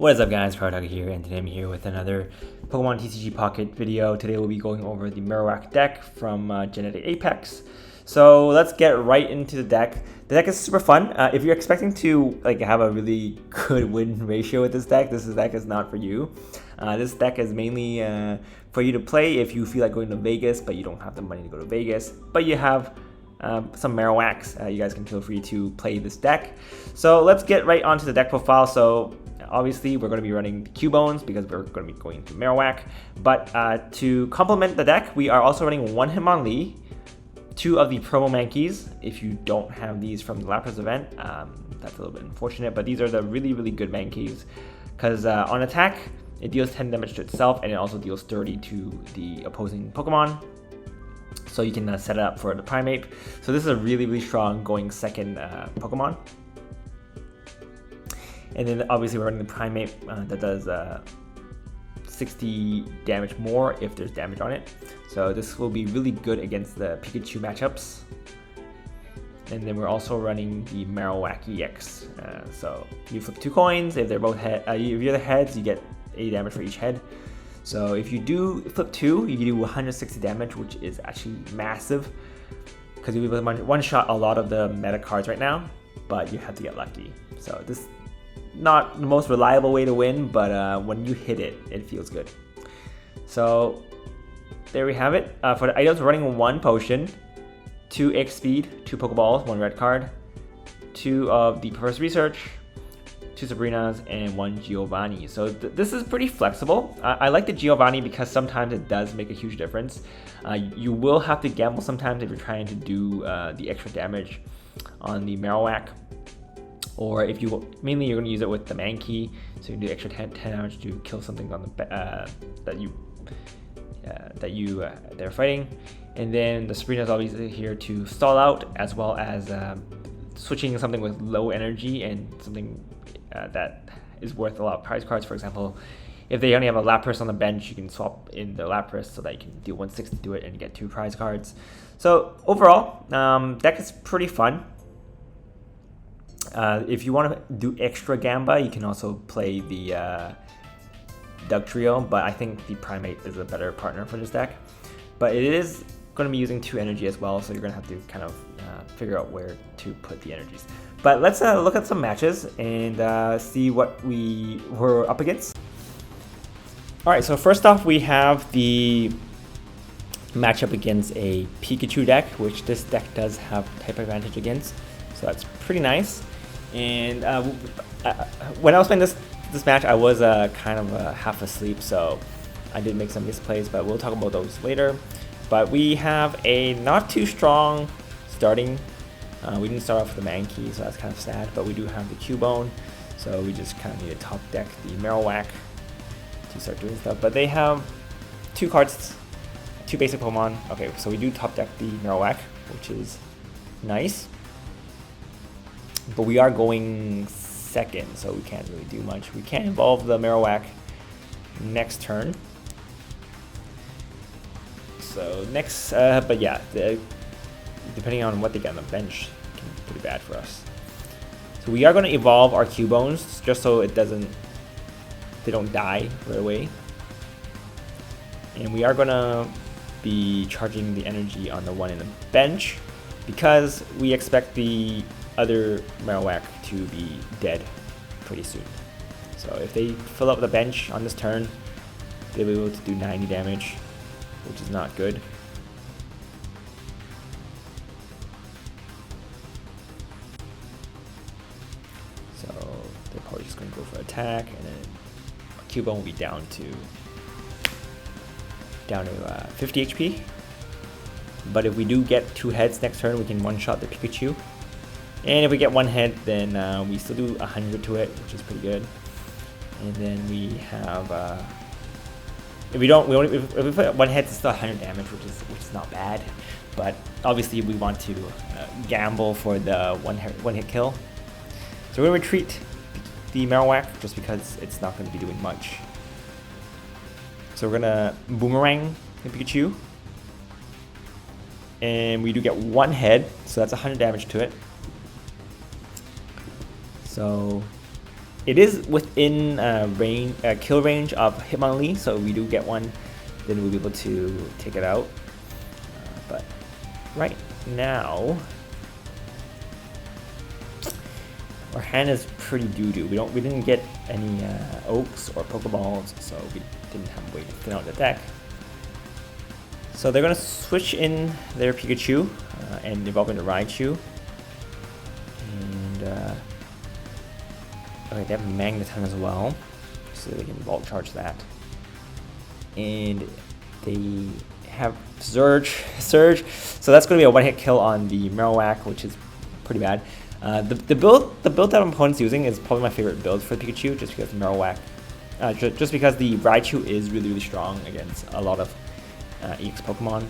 What is up guys, Marowak here, and today I'm here with another Pokemon TCG Pocket video. Today we'll be going over the Marowak deck from Genetic Apex. So let's get right into the deck. The deck is super fun. If you're expecting to have a really good win ratio with this deck is not for you. This deck is mainly for you to play if you feel like going to Vegas, but you don't have the money to go to Vegas, but you have some Marowaks. You guys can feel free to play this deck. So let's get right onto the deck profile. So obviously we're going to be running the Cubones because we're going to be going to Marowak, but to complement the deck we are also running one Hitmonlee, two of the promo Mankeys. If you don't have these from the Lapras event, that's a little bit unfortunate, but these are the really good Mankeys because on attack it deals 10 damage to itself and it also deals 30 to the opposing Pokemon. So you can set it up for the Primeape. So this is a really strong going second Pokemon. And then obviously we're running the Primeape that does 60 damage more if there's damage on it. So this will be really good against the Pikachu matchups. And then we're also running the Marowak EX. So you flip 2 coins. If they're both if you're the heads, you get 80 damage for each head. So if you do flip 2, you can do 160 damage, which is actually massive because you will one-shot a lot of the meta cards right now, but you have to get lucky. So this not the most reliable way to win, but when you hit it, it feels good. So there we have it. For the items, we're running 1 potion, 2 X speed, 2 Pokeballs, 1 red card, 2 of the Perverse Research, 2 Sabrinas, and 1 Giovanni. So this is pretty flexible. I like the Giovanni because sometimes it does make a huge difference. You will have to gamble sometimes if you're trying to do the extra damage on the Marowak. Or if you mainly you're going to use it with the Mankey, so you can do extra 10 damage to kill something on the they're fighting. And then the Sabrina is obviously here to stall out, as well as switching something with low energy and something that is worth a lot of prize cards. For example, if they only have a Lapras on the bench, you can swap in the Lapras so that you can do 160 to it and get 2 prize cards. So overall, deck is pretty fun. If you want to do extra Gamba, you can also play the Doug Trio, but I think the Primeape is a better partner for this deck. But it is going to be using 2 energy as well, so you're going to have to kind of figure out where to put the energies. But let's look at some matches and see what we were up against. Alright, so first off we have the matchup against a Pikachu deck, which this deck does have type advantage against, so that's pretty nice. And when I was playing this match, I was kind of half asleep, so I did make some misplays, but we'll talk about those later. But we have a not too strong starting. We didn't start off with the Mankey, so that's kind of sad, but we do have the Cubone, so we just kind of need to top deck the Marowak to start doing stuff. But they have 2 cards, 2 basic Pokemon. Okay, so we do top deck the Marowak, which is nice. But we are going second, so we can't really do much. We can't evolve the Marowak next turn. So next, but yeah, depending on what they get on the bench, it can be pretty bad for us. So we are going to evolve our Cubones just so they don't die right away. And we are going to be charging the energy on the one in the bench because we expect the other Marowak to be dead pretty soon. So if they fill up the bench on this turn, they'll be able to do 90 damage, which is not good. So they're probably just going to go for attack, and then Cubone will be down to 50 HP. But if we do get 2 heads next turn, we can one-shot the Pikachu. And if we get 1 head, then we still do 100 to it, which is pretty good. And then we have if we put 1 head, it's still 100 damage, which is not bad. But obviously we want to gamble for the one hit kill. So we're gonna retreat the Marowak just because it's not going to be doing much. So we're gonna boomerang the Pikachu, and we do get 1 head, so that's 100 damage to it. So It is within kill range of Hitmonlee, so if we do get one, then we'll be able to take it out. But right now, our hand is pretty doo-doo. We didn't get any oaks or Pokeballs, so we didn't have a way to thin out the deck. So they're gonna switch in their Pikachu and evolve into Raichu. And okay, they have Magneton as well, so they can Volt Charge that. And they have Surge, so that's gonna be a one-hit kill on the Marowak, which is pretty bad. The build that my opponent's using is probably my favorite build for Pikachu, just because Marowak, just because the Raichu is really strong against a lot of EX Pokemon.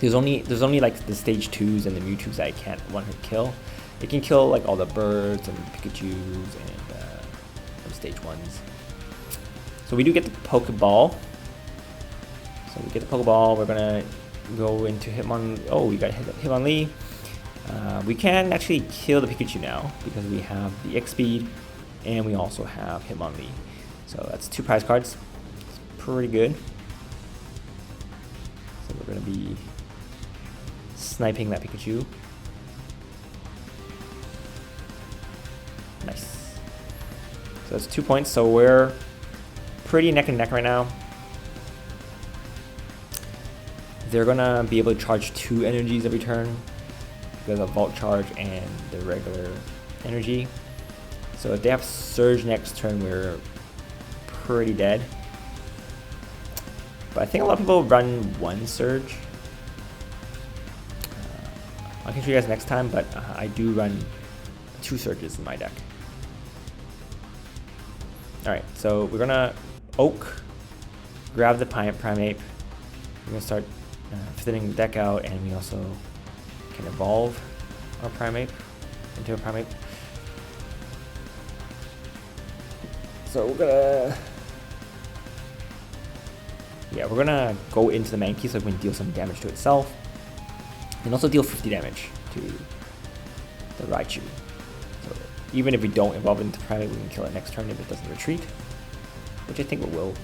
There's only like the stage 2s and the Mewtwo's that I can't one-hit kill. It can kill like all the birds and Pikachus and some stage 1s. So we do get the Pokeball. So we get the Pokeball. We're gonna go into Hitmon. Oh, we got Hitmonlee. We can actually kill the Pikachu now because we have the X speed and we also have Hitmonlee. So that's 2 prize cards. It's pretty good. So we're gonna be sniping that Pikachu. Nice. So that's 2 points. So we're pretty neck and neck right now. They're gonna be able to charge 2 energies every turn because of Volt Charge and the regular energy. So if they have Surge next turn, we're pretty dead. But I think a lot of people run 1 Surge. I'll show you guys next time, but I do run 2 Surges in my deck. Alright, so we're gonna Oak, grab the Primeape. We're gonna start thinning the deck out, and we also can evolve our Primeape into a Primeape. So we're gonna go into the Mankey so we can deal some damage to itself, and also deal 50 damage to the Raichu. So even if we don't evolve into Primeape, we can kill it next turn if it doesn't retreat, which I think it will.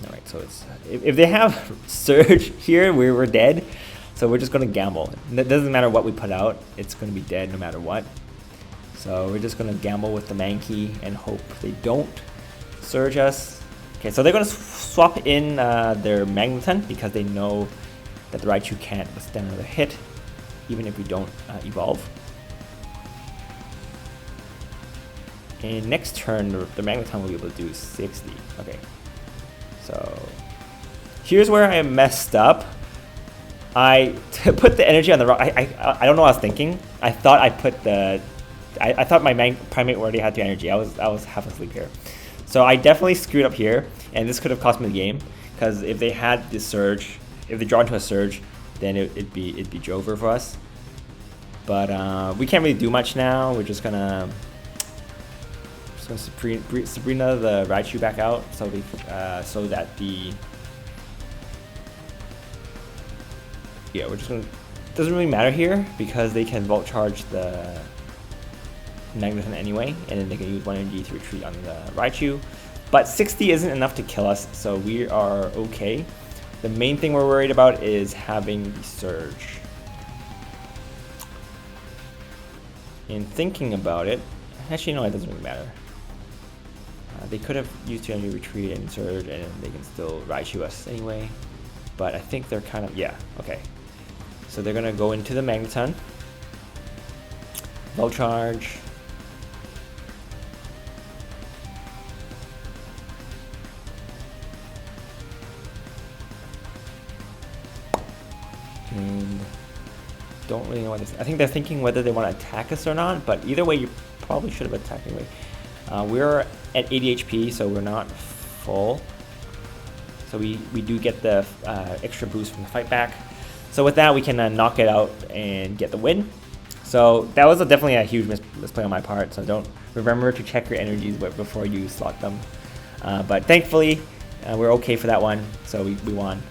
Alright, so it's if they have Surge here, we're dead. So we're just gonna gamble. It doesn't matter what we put out, it's gonna be dead no matter what. So we're just gonna gamble with the Mankey and hope they don't Surge us. Okay, so they're gonna swap in their Magneton because they know that the Raichu can't withstand another hit, even if we don't evolve. And next turn, the Magneton will be able to do 60. Okay, so here's where I messed up. I put the energy on the rock. I don't know what I was thinking. I thought I put the I thought my Primeape already had the energy. I was half asleep here. So I definitely screwed up here, and this could have cost me the game, because if they had this Surge, if they draw into a Surge, then it'd be Jover for us. But we can't really do much now. We're just gonna Sabrina the Raichu back out, so that the we're just gonna, doesn't really matter here because they can Volt Charge the Magneton anyway, and then they can use 1 energy to retreat on the Raichu. But 60 isn't enough to kill us, so we are okay. The main thing we're worried about is having the Surge. And thinking about it, actually no, it doesn't really matter. They could have used 2 energy retreat and Surge, and they can still Raichu us anyway. But I think they're kind of, yeah, okay. So they're gonna go into the Magneton, Volt Charge, and don't really know what this. I think they're thinking whether they want to attack us or not. But either way, you probably should have attacked anyway. We're at 80 HP, so we're not full. So we do get the extra boost from the fight back. So with that, we can knock it out and get the win. So that was definitely a huge misplay on my part. So don't remember to check your energies before you slot them. But thankfully, we're okay for that one. So we won.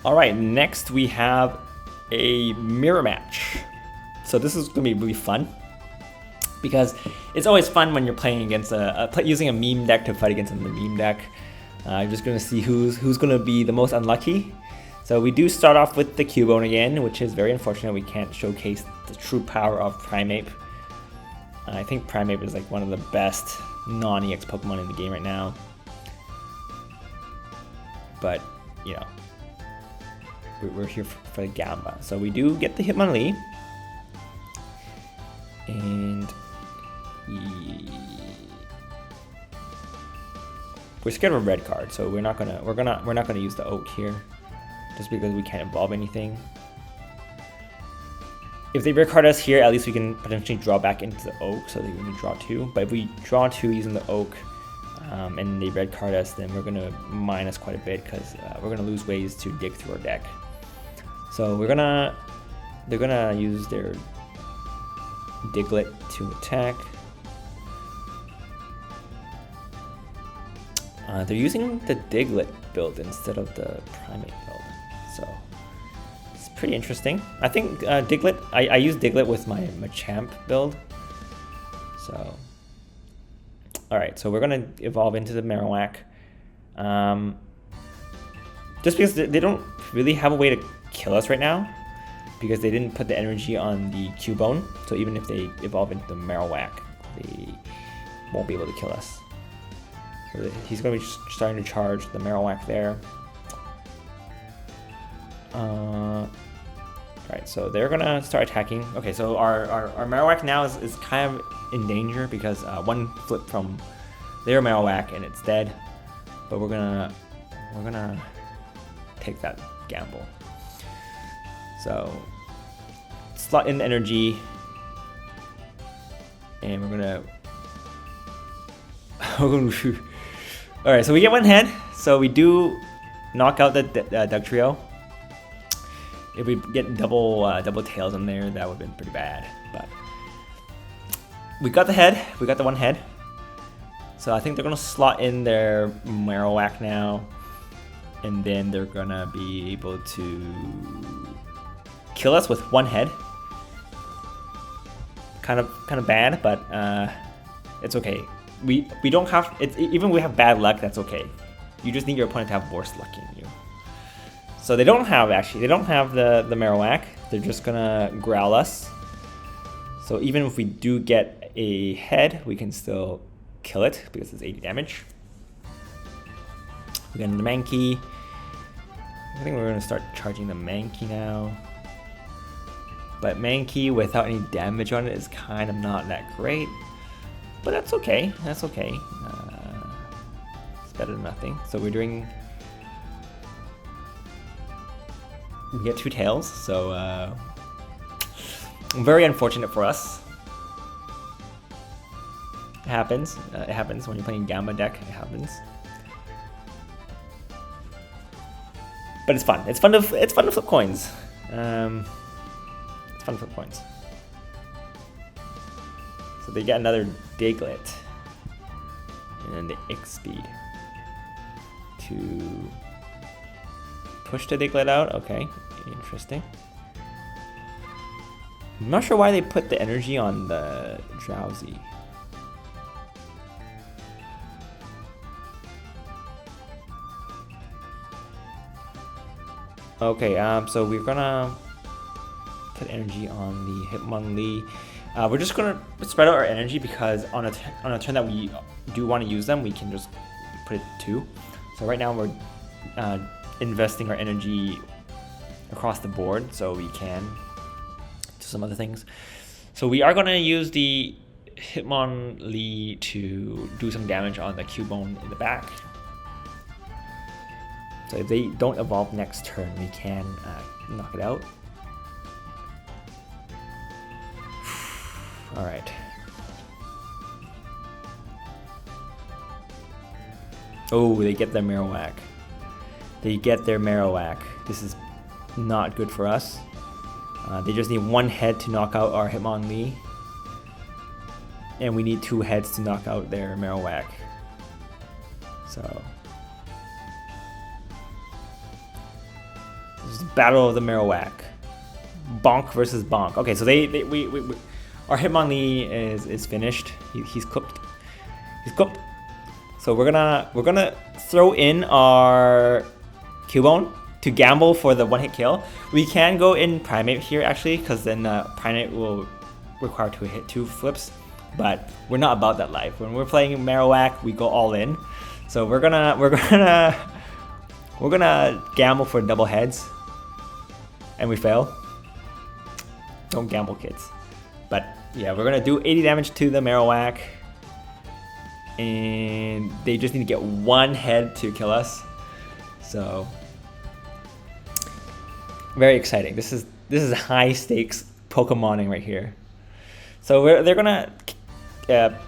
All right, next we have a mirror match. So this is gonna be really fun because it's always fun when you're playing against using a meme deck to fight against another meme deck. You're just gonna see who's gonna be the most unlucky. So we do start off with the Cubone again, which is very unfortunate. We can't showcase the true power of Primeape. I think Primeape is like one of the best non-EX Pokemon in the game right now. But, you know, we're here for the Gamba. So we do get the Hitmonlee. And we're scared of a red card, so we're not gonna use the Oak here, just because we can't evolve anything. If they red card us here, at least we can potentially draw back into the Oak, so they can draw 2. But if we draw 2 using the Oak, and they red card us, then we're gonna minus quite a bit because we're gonna lose ways to dig through our deck. So they're gonna use their Diglett to attack. They're using the Diglett build instead of the Primeape build, so it's pretty interesting. I think Diglett, I use Diglett with my Machamp build. So, all right, so we're gonna evolve into the Marowak. Just because they don't really have a way to kill us right now, because they didn't put the energy on the Cubone. So even if they evolve into the Marowak, they won't be able to kill us. So he's going to be starting to charge the Marowak there. Alright, so they're going to start attacking. Okay, so our Marowak now is kind of in danger because one flip from their Marowak and it's dead. But we're gonna take that gamble. So slot in the energy, and we're gonna all right, so we get one head, so we do knock out the Dugtrio. If we get double tails on there, that would have been pretty bad, but we got the head, we got the one head. So I think they're gonna slot in their Marowak now, and then they're gonna be able to kill us with one head. Kind of bad, but it's okay. We don't have even we have bad luck. That's okay. You just need your opponent to have worse luck in you. So they don't have the Marowak. They're just gonna growl us. So even if we do get a head, we can still kill it because it's 80 damage. We got the Mankey. I think we're gonna start charging the Mankey now. But Mankey without any damage on it is kind of not that great. But that's okay. That's okay. It's better than nothing. So we get 2 tails. So very unfortunate for us. It happens. It happens when you're playing Gamma deck. It happens. But it's fun. It's fun to flip coins. It's fun to flip coins. So they get another Diglett, and then the X-Speed to push the Diglett out. Okay, interesting. I'm not sure why they put the energy on the Drowsy. Okay, so we're gonna put energy on the Hitmonlee. We're just gonna spread out our energy because on a turn that we do want to use them, we can just put it 2. So right now we're investing our energy across the board so we can do some other things. So we are gonna use the Hitmonlee to do some damage on the Cubone in the back. So if they don't evolve next turn, we can knock it out. All right. Oh, they get their Marowak. They get their Marowak. This is not good for us. They just need 1 head to knock out our Hitmonlee. And we need 2 heads to knock out their Marowak. So This is Battle of the Marowak. Bonk versus Bonk. Okay, so our Hitmonlee is finished. He's cooked. He's cooked. So we're gonna throw in our Cubone to gamble for the one-hit kill. We can go in Primate here actually, because then Primate will require to hit 2 flips. But we're not about that life. When we're playing Marowak, we go all in. So we're gonna gamble for double heads, and we fail. Don't gamble, kids. But yeah, we're gonna do 80 damage to the Marowak, and they just need to get 1 head to kill us. So very exciting. This is high stakes Pokemoning right here. So they're gonna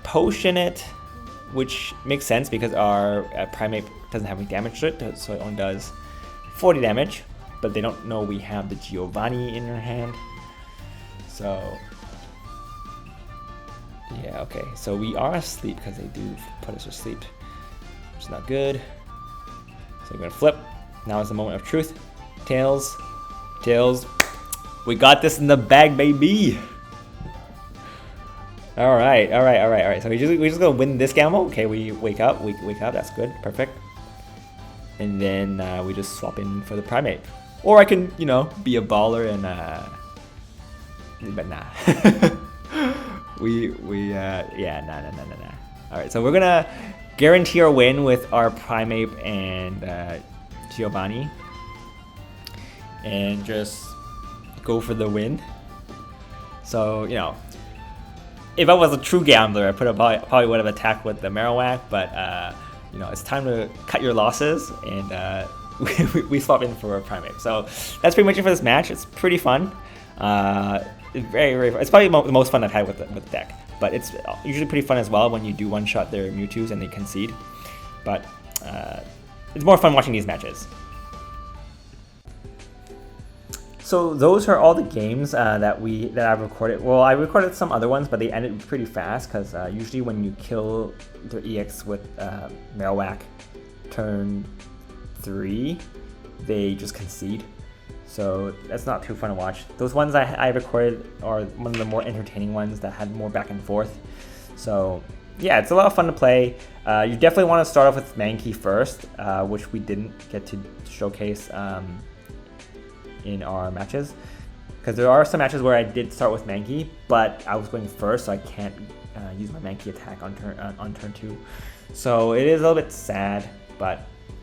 potion it, which makes sense because our Primate doesn't have any damage to it, so it only does 40 damage. But they don't know we have the Giovanni in our hand. So yeah, okay. So we are asleep because they do put us to sleep, which is not good. So we're gonna flip. Now is the moment of truth. Tails. We got this in the bag, baby. All right. So we're just gonna win this gamble. Okay, we wake up. That's good, perfect. And then we just swap in for the Primate, or I can, be a baller and but nah. Nah. All right, so we're gonna guarantee our win with our Primate and Giovanni, and just go for the win. So if I was a true gambler, I probably would have attacked with the Marowak, but it's time to cut your losses, and we swap in for a Primate. So that's pretty much it for this match. It's pretty fun. It's very fun. It's probably the most fun I've had with the deck. But it's usually pretty fun as well when you do one-shot their Mewtwo's and they concede. But it's more fun watching these matches. So those are all the games that I've recorded. Well, I recorded some other ones, but they ended pretty fast because usually when you kill their EX with Marowak turn 3, they just concede. So that's not too fun to watch. Those ones I recorded are one of the more entertaining ones that had more back and forth. So yeah, it's a lot of fun to play. You definitely want to start off with Mankey first, which we didn't get to showcase in our matches, because there are some matches where I did start with Mankey, but I was going first, so I can't use my Mankey attack on turn 2. So it is a little bit sad, but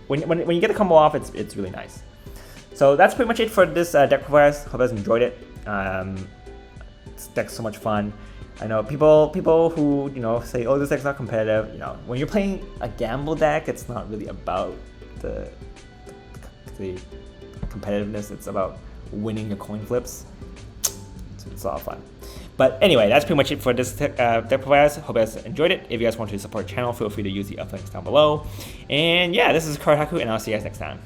when you get a combo off, it's really nice. So that's pretty much it for this deck profiles. Hope you guys enjoyed it. This deck's so much fun. I know people who say, oh, this deck's not competitive. When you're playing a gamble deck, it's not really about the competitiveness. It's about winning your coin flips. It's a lot of fun. But anyway, that's pretty much it for this deck profiles. Hope you guys enjoyed it. If you guys want to support the channel, feel free to use the links down below. And yeah, this is Card Haku, and I'll see you guys next time.